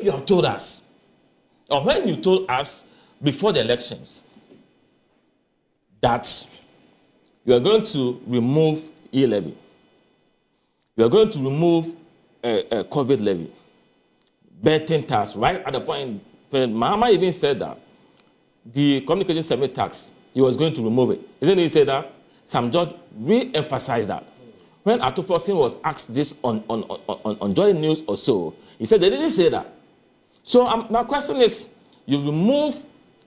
if you have told us, or when you told us before the elections that you are going to remove e-levy, you are going to remove a COVID levy, betting tax, right at the point when Mahama even said that the communication service tax, he was going to remove it. Isn't he said that? Sam George re-emphasized that. When Ato Forson was asked this on Joy News or so, he said they didn't say that. So my question is, you remove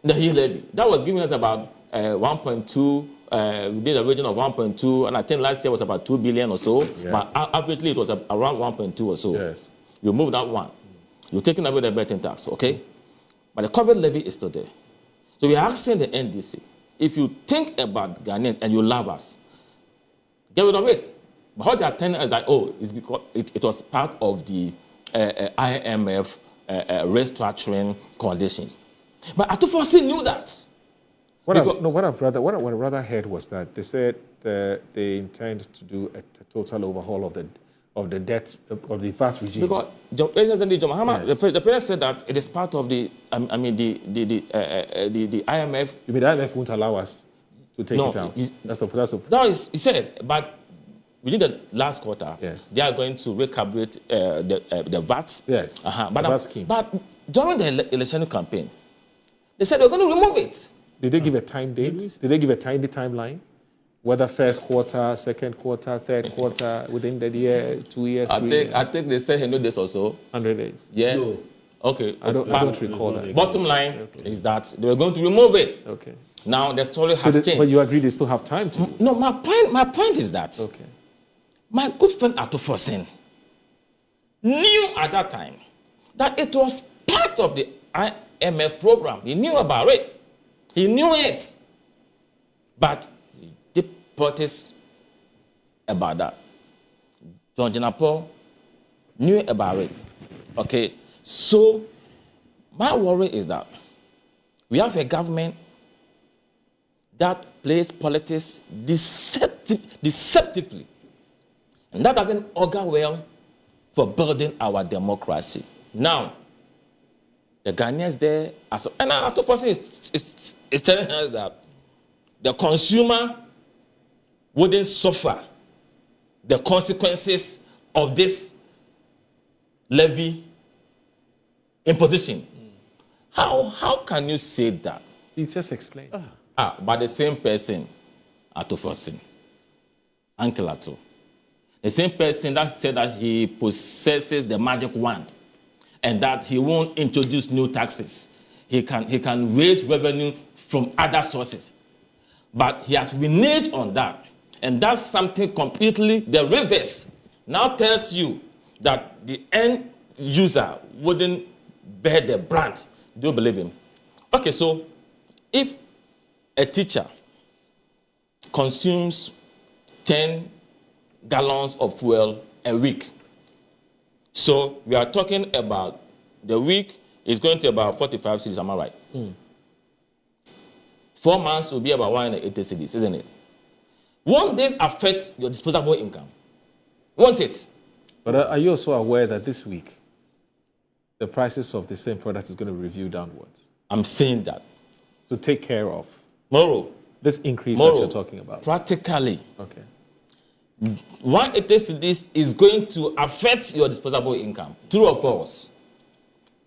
the e-levy. That was giving us about 1.2, we did a region of 1.2, and I think last year was about 2 billion or so, but averagely it was around 1.2 or so. Yes. You remove that one. You're taking away the betting tax, okay? But the COVID levy is still there. So we are asking the NDC, if you think about Ghanaians and you love us, get rid of it. But how they are telling us that, oh, it's because it was part of the IMF restructuring conditions. But Ato Forson knew that. What I've rather heard was that they said they intend to do a total overhaul of the debt of the VAT regime. Because the president said that it is part of the the IMF. You mean the IMF won't allow us to take it out? No, he said, but within the last quarter, they are going to recalibrate the VAT. Yes. But during the election campaign, they said they're going to remove it. Did they give a time date? Did they give a timeline? Whether first quarter, second quarter, third quarter, within the year, 2 years, 3 years? I think they said 100 days or so. 100 days? Yeah. No. Okay. I don't recall that. Bottom line is that they were going to remove it. Okay. Now the story has changed. But you agree they still have time to? No, my point is that my good friend Ato Forson knew at that time that it was part of the IMF program. He knew about it. He knew it. But he did protest about that. John Jinapo knew about it. Okay. So my worry is that we have a government that plays politics deceptively. And that doesn't augur well for building our democracy. Now, the Ghanaians there, and Ato Forson is telling us that the consumer wouldn't suffer the consequences of this levy imposition. How can you say that? You just explained. But the same person, Ato Forson, Uncle Ato, the same person that said that he possesses the magic wand and that he won't introduce new taxes. He can raise revenue from other sources. But he has reneged on that. And that's something completely the reverse. Now tells you that the end user wouldn't bear the brunt. Do you believe him? Okay, so if a teacher consumes 10 gallons of fuel a week, so we are talking about the week is going to about 45 cedis, am I right? 4 months will be about 180 cedis, isn't it? Won't this affect your disposable income? Won't it? But are you also aware that this week, the prices of the same product is going to review downwards? I'm saying that. To take care of this increase that you're talking about. Practically. Okay. 180 cedis is going to affect your disposable income. True or false?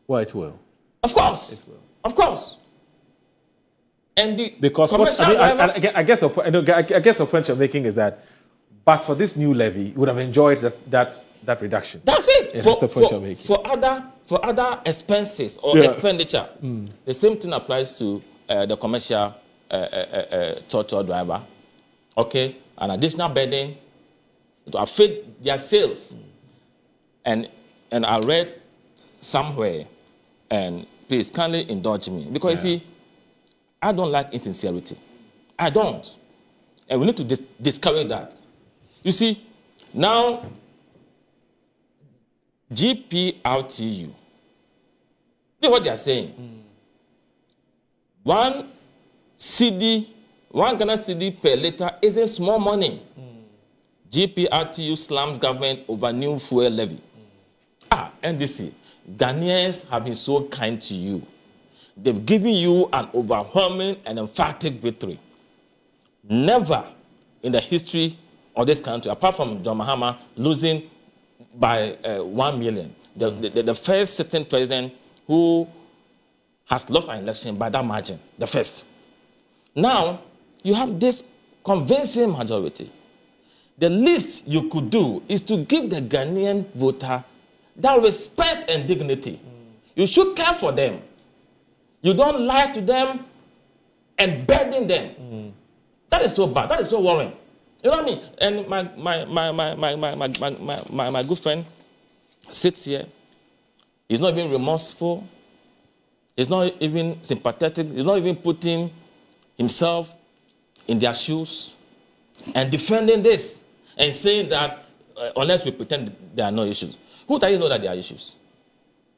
Well, it will. Of course. It will. Of course. And because I guess the point you're making is that, but for this new levy, you would have enjoyed that reduction. That's it. Yeah, that's the point you're making. For other expenses or expenditure, the same thing applies to the commercial total driver. Okay, an additional burden to affect their sales. And I read somewhere, and please kindly indulge me, because you see, I don't like insincerity. I don't. And we need to discourage that. You see, now, GPRTU, look what they are saying. 1 Ghana cedi per liter isn't small money. GPRTU slams government over new fuel levy. NDC, Ghanaians have been so kind to you. They've given you an overwhelming and emphatic victory. Never in the history of this country, apart from John Mahama losing by 1 million, the first sitting president who has lost an election by that margin, the first. Now, you have this convincing majority. The least you could do is to give the Ghanaian voter that respect and dignity. You should care for them. You don't lie to them and burden them. That is so bad. That is so worrying. You know what I mean? And my good friend sits here. He's not even remorseful. He's not even sympathetic. He's not even putting himself in their shoes and defending this and saying that unless we pretend there are no issues. Who do you know that there are issues?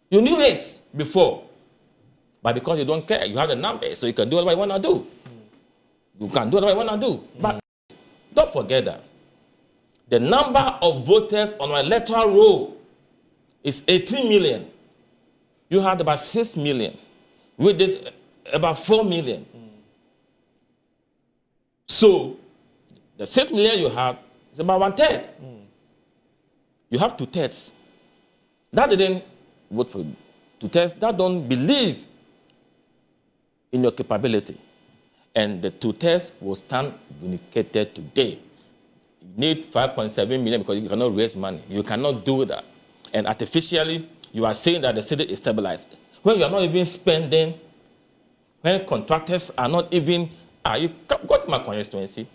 You knew it before. But because you don't care, you have the numbers, so you can do whatever you want to do. You can do whatever you want to do. But don't forget that the number of voters on our electoral roll is 18 million. You had about 6 million. We did about 4 million. So the 6 million you have is about 1/3. You have 2/3 that didn't vote for you. 2/3 that don't believe in your capability. And the 2/3 will stand vindicated today. You need 5.7 million because you cannot raise money. You cannot do that. And artificially, you are saying that the city is stabilized. When you are not even spending, when contractors are not even, you go to my constituency,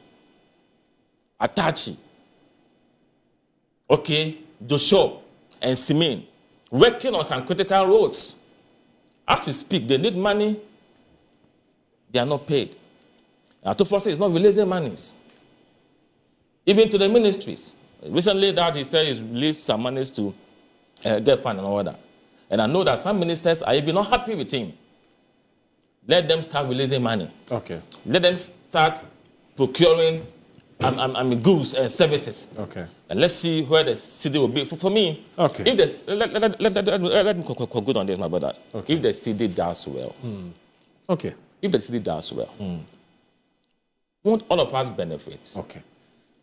Atachi, okay, Joshua and Simin, working on some critical roads. As we speak, they need money. They are not paid. Ato Forson is not releasing monies, even to the ministries. Recently, that he said he's released some monies to debt fund and all that. And I know that some ministers are even not happy with him. Let them start releasing money. Okay. Let them start procuring goods and services. Okay. And let's see where the city will be. For me, okay. If the, let me conclude on this, my brother. Okay. If the city does well, okay. If the city does well, won't all of us benefit? Okay.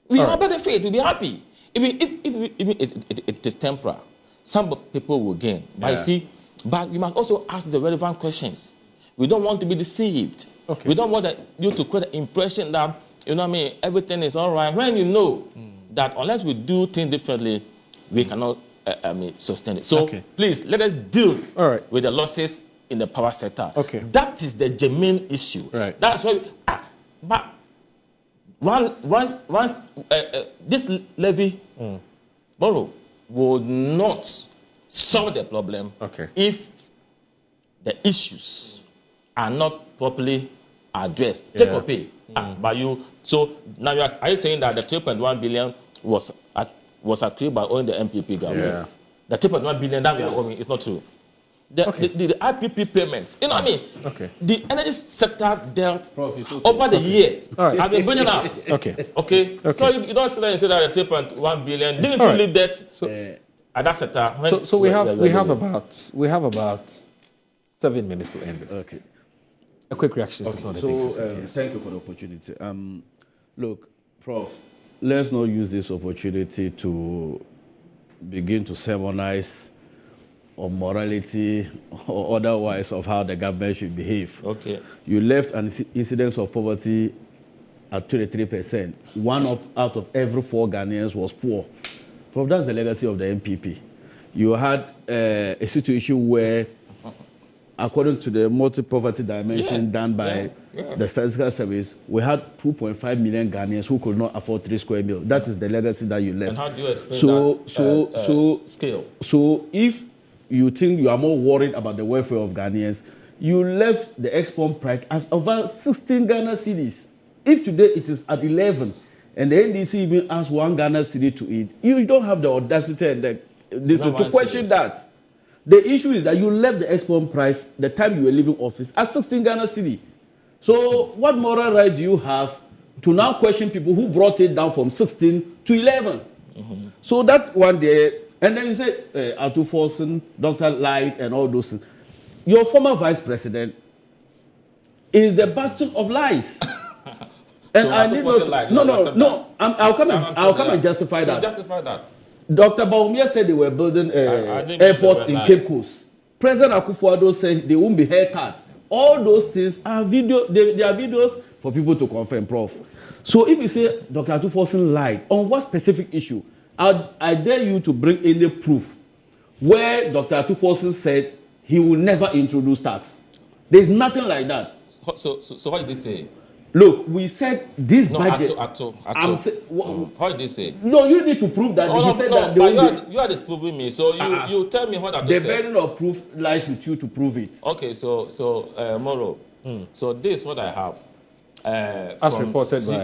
We all benefit. We'll be happy. Even if it is temporal, some people will gain. But you see, but we must also ask the relevant questions. We don't want to be deceived. Okay. We don't want you to create the impression that, you know what I mean, everything is all right. When you know that unless we do things differently, we cannot sustain it. So please, let us deal with the losses in the power sector. Okay. That is the germane issue. Right. That's why. But once this levy borrow will not solve the problem if the issues are not properly addressed. Take or pay. But you, so now are you saying that the 3.1 billion was accrued by only the MPP government? The 3.1 billion that we are owing is not true. The IPP payments, you know what I mean? The energy sector dealt over the year. I've been bringing up. Okay. So you don't sit there and say that the 3.1 billion didn't really debt at that sector. So we have about 7 minutes to end this. Okay. A quick reaction to some of the things. Thank you for the opportunity. Look, Prof, let's not use this opportunity to begin to sermonize on morality or otherwise of how the government should behave. Okay. You left an incidence of poverty at 23%. One out of every 4 Ghanaians was poor. Prof, that's the legacy of the MPP. You had a situation where, according to the multi-poverty dimension done by the Statistical Service, we had 2.5 million Ghanaians who could not afford 3 square meals. That is the legacy that you left. And how do you explain that scale? So if you think you are more worried about the welfare of Ghanaians, you left the export price as over 16 Ghana cedis. If today it is at 11, and the NDC even asks 1 Ghana cedi to eat, you don't have the audacity and to question that. The issue is that you left the export price the time you were leaving office at 16 Ghana cedi. So what moral right do you have to now question people who brought it down from 16 to 11? So that's one day. And then you say Ato Forson, Dr. Light, and all those things. Your former vice president is the bastion of lies. And So I Ato need Forson not. lied, No. I'll come and justify so that. justify that. Dr. Baumia said they were building I didn't airport mean in to Cape Coast. President Akufo-Addo said they won't be haircut. All those things are video. They are videos for people to confirm, Prof. So if you say Dr. Ato Forson lied on what specific issue, I dare you to bring any proof where Dr. Ato Forson said he will never introduce tax. There's nothing like that. So what did they say? Look, we said this No, budget. Ato. What did they say? No, you need to prove that. Oh, He said no, that but you are disproving me. So you tell me what Ato the said. burden of proof lies with you to prove it. Okay, so Moro. So this is what I have. As from reported by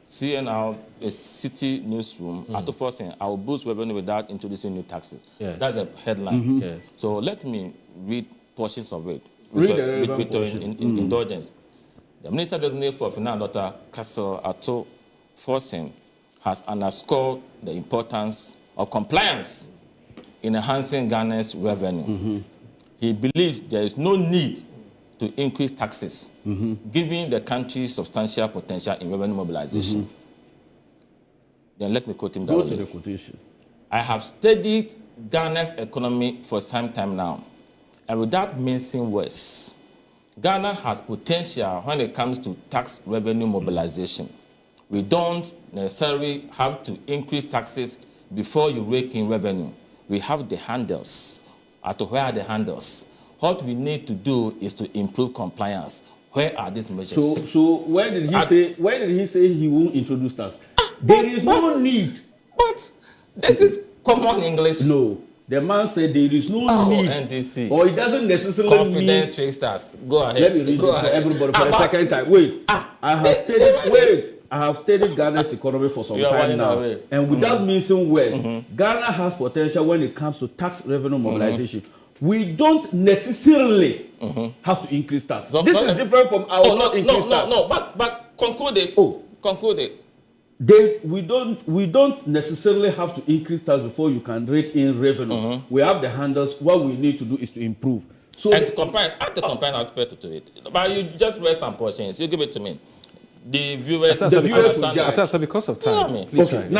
CNR, a city newsroom. Ato Forson, I will boost revenue without introducing new taxes. Yes. That's the headline. Yes. So let me read portions of it Read with the relevant with portion. indulgence. The Minister Designate for Finance, Dr. Ato Forson, has underscored the importance of compliance in enhancing Ghana's revenue. He believes there is no need to increase taxes, given the country's substantial potential in revenue mobilization. Then let me quote him Go to directly. the quotation. I have studied Ghana's economy for some time now, and without mincing words, Ghana has potential when it comes to tax revenue mobilization. We don't necessarily have to increase taxes before you rake in revenue. We have the handles. Where are the handles? What we need to do is to improve compliance. Where are these measures? So where did he say? Where did he say he won't introduce tax? There is no need. But this is common English. No, the man said there is no need. NDC. Or it doesn't necessarily Confident mean. traders. Go ahead. Let me read it for everybody for the second time. Wait, I have studied Ghana's economy for some You are time running now, away. and without mincing words, Ghana has potential when it comes to tax revenue mobilization. We don't necessarily have to increase tax. So, This is different from our not increase tax. No. But conclude it. Conclude it. We don't necessarily have to increase tax before you can rake in revenue. We have the handles. What we need to do is to improve. So And to compare, add the compliance aspect to it. But you just read some portions. You give it to me. The viewers, the viewers will understand judge. it. Atta, because of You know what I time, mean? please okay. write. Now,